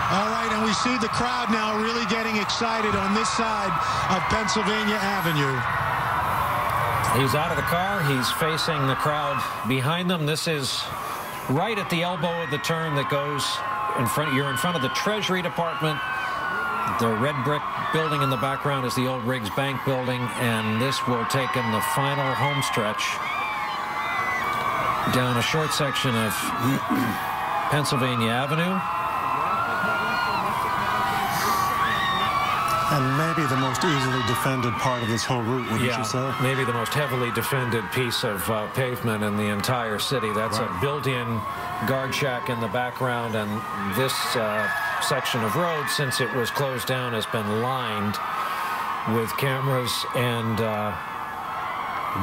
All right, and we see the crowd now really getting excited on this side of Pennsylvania Avenue. He's out of the car. He's facing the crowd behind them. This is right at the elbow of the turn that goes in front. You're in front of the Treasury Department. The red brick building in the background is the old Riggs Bank building, and this will take him the final home stretch down a short section of Pennsylvania Avenue. And maybe the most easily defended part of this whole route, wouldn't you say? Maybe the most heavily defended piece of pavement in the entire city. That's a built-in guard shack in the background, and this section of road, since it was closed down, has been lined with cameras and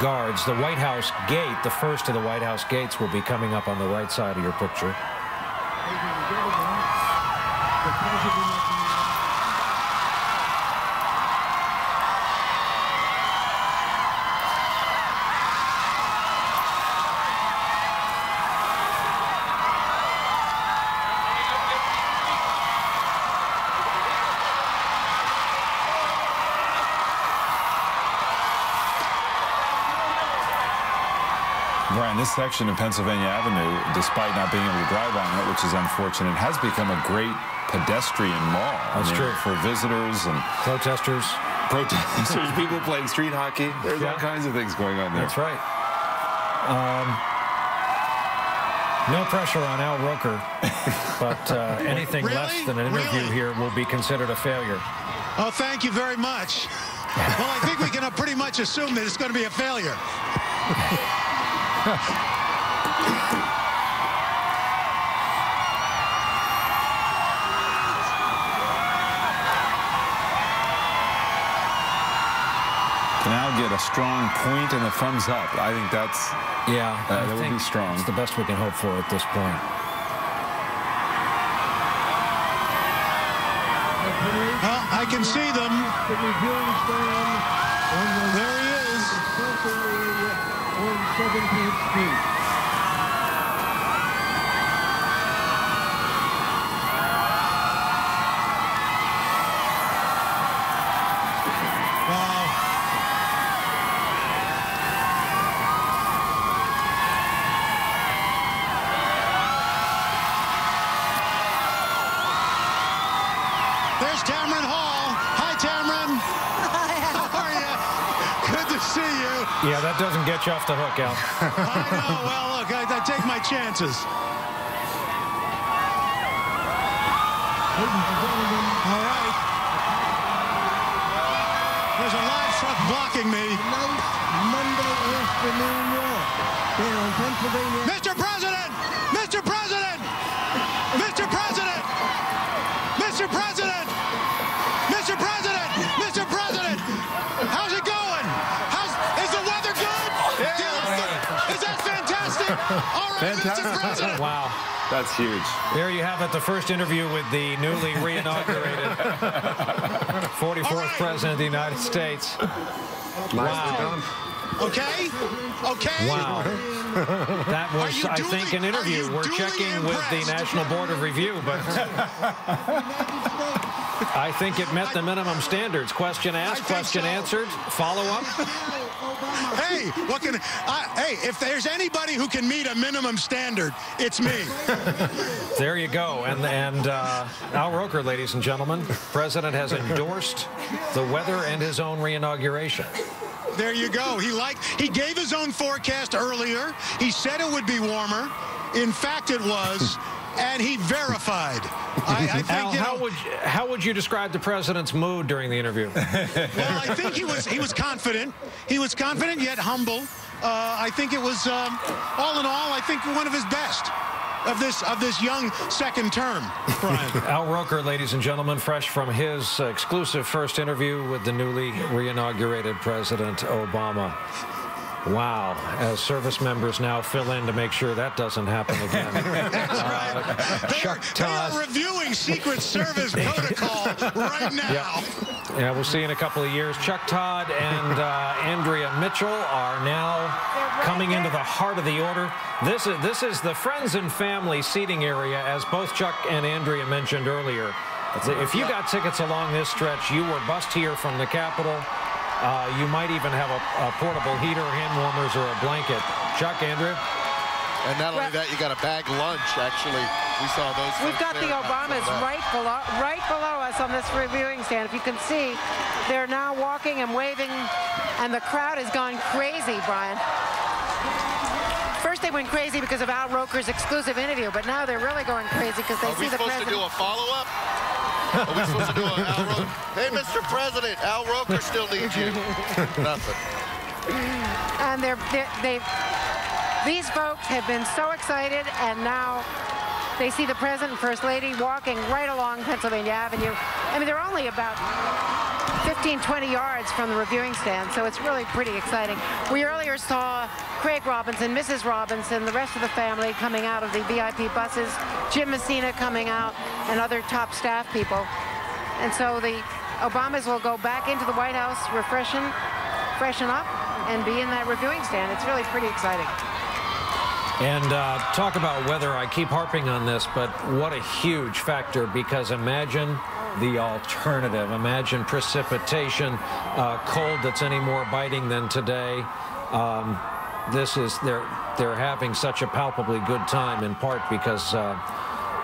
guards. The White House gate, the first of the White House gates, will be coming up on the right side of your picture. Brian, this section of Pennsylvania Avenue, despite not being able to drive on it, which is unfortunate, has become a great pedestrian mall. That's true. For visitors and protesters. People playing street hockey. There's all kinds of things going on there. That's right. No pressure on Al Roker, but anything less than an interview here will be considered a failure. Oh, thank you very much. Well, I think we can pretty much assume that it's going to be a failure. To now get a strong point and a thumbs up. I think that's that would be strong. It's the best we can hope for at this point. Well, I can see them. There he is. On 17th Street. Wow. There's Tamron Hall. Hi, Tamron. How are you? Good to see you. Yeah, that doesn't get you off the hook, Al. I know. Well, look, I take my chances. All right. There's a live truck blocking me. Monday afternoon walk here on Pennsylvania. Mr. President! Mr. President! Mr. President! Mr. President! Mr. President! Mr. President! How's it going? Is the weather good? Is that fantastic? All right, fantastic. Mr. President. Wow. That's huge. There you have it, the first interview with the newly re-inaugurated 44th President of the United States. Wow. Okay? Okay? Wow. That was, I think, an interview. We're checking with the National Board of Review, but I think it met the minimum standards. Question asked, question answered, follow-up. Hey, hey, if there's anybody who can meet a minimum standard, it's me. There you go. And Al Roker, ladies and gentlemen, President has endorsed the weather and his own re-inauguration. There you go. He gave his own forecast earlier. He said it would be warmer. In fact, it was. And he verified. I think, Al, how would you describe the president's mood during the interview? Well, I think he was confident. He was confident yet humble. I think it was, all in all, I think one of his best of this young second term, Brian. Al Roker, ladies and gentlemen, fresh from his exclusive first interview with the newly re-inaugurated President Obama. Wow. As service members now fill in to make sure that doesn't happen again. That's right. Chuck Todd. They are reviewing Secret Service protocol right now. Yeah, we'll see in a couple of years. Chuck Todd and Andrea Mitchell are now coming into the heart of the order. This is the friends and family seating area, as both Chuck and Andrea mentioned earlier. If you got tickets along this stretch, you were bussed here from the Capitol. You might even have a portable heater, hand warmers, or a blanket. Chuck, Andrea? And not only that, you got a bag lunch, actually. We saw those. We've got the Obamas right below us on this reviewing stand. If you can see, they're now walking and waving, and the crowd is going crazy, Brian. First they went crazy because of Al Roker's exclusive interview, but now they're really going crazy because they see the president. Are we supposed to do a follow-up? Are we supposed to do an Al Roker? Hey, Mr. President, Al Roker still needs you. Nothing. And these folks have been so excited, and now they see the President and First Lady walking right along Pennsylvania Avenue. I mean, they're only about 15, 20 yards from the reviewing stand, so it's really pretty exciting. We earlier saw Craig Robinson, Mrs. Robinson, the rest of the family coming out of the VIP buses, Jim Messina coming out, and other top staff people. And so the Obamas will go back into the White House, freshen up, and be in that reviewing stand. It's really pretty exciting. And talk about weather. I keep harping on this, but what a huge factor, because imagine the alternative. Imagine precipitation, cold that's any more biting than today. They're having such a palpably good time, in part because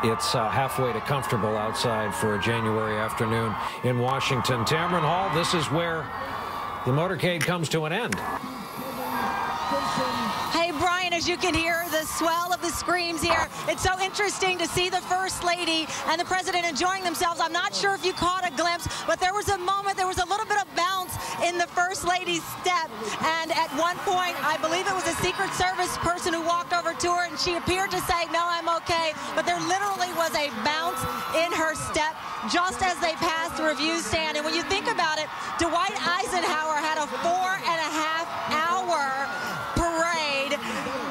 it's halfway to comfortable outside for a January afternoon in Washington. Tamron Hall, this is where the motorcade comes to an end. Hey, Brian, as you can hear the swell of the screams here, it's so interesting to see the First Lady and the President enjoying themselves. I'm not sure if you caught a glimpse, but there was a moment, there was a little bit of bounce in the First Lady's step. And at one point, I believe it was a Secret Service person who walked over to her, and she appeared to say, "No, I'm okay." But there literally was a bounce in her step just as they passed the review stand. And when you think about it, Dwight Eisenhower had a 4.5-hour parade.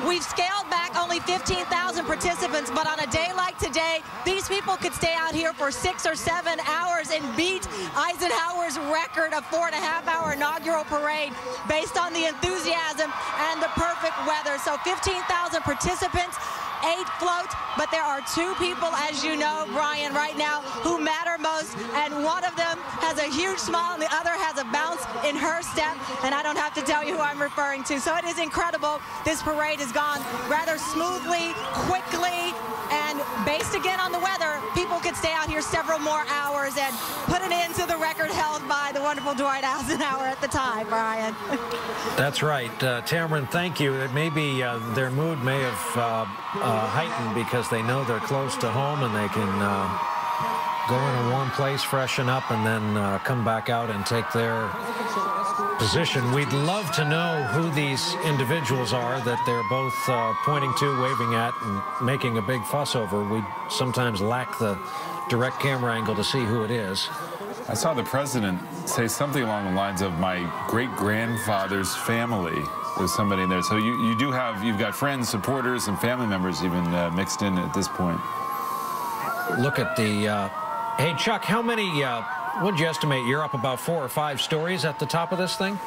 We've scaled back only 15,000 participants, but on a day like today, these people could stay out here for 6 or 7 hours and beat Eisenhower's record of 4.5-hour inaugural parade based on the enthusiasm and the perfect weather. So 15,000 participants, 8 floats, but there are 2 people, as you know, Brian, right now who matter most, and one of them has a huge smile and the other has a bounce in her step, and I don't have to tell you who I'm referring to. So it is incredible. This parade has gone rather smoothly, quickly, and based again on the weather, people could stay out here several more hours and put an end to the record held by the wonderful Dwight Eisenhower at the time, Brian. That's right. Tamron, thank you. It may be their mood may have heightened because they know they're close to home and they can go in a warm place, freshen up, and then come back out and take their position. We'd love to know who these individuals are that they're both pointing to, waving at, and making a big fuss over. We sometimes lack the direct camera angle to see who it is. I saw the president say something along the lines of "my great-grandfather's family." There's somebody in there. So you've got friends, supporters, and family members even mixed in at this point. Look at the, hey, Chuck, how many, what'd you estimate? You're up about 4 or 5 stories at the top of this thing?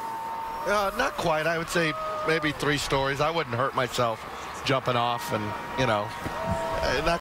Not quite. I would say maybe 3 stories. I wouldn't hurt myself jumping off, and, you know, not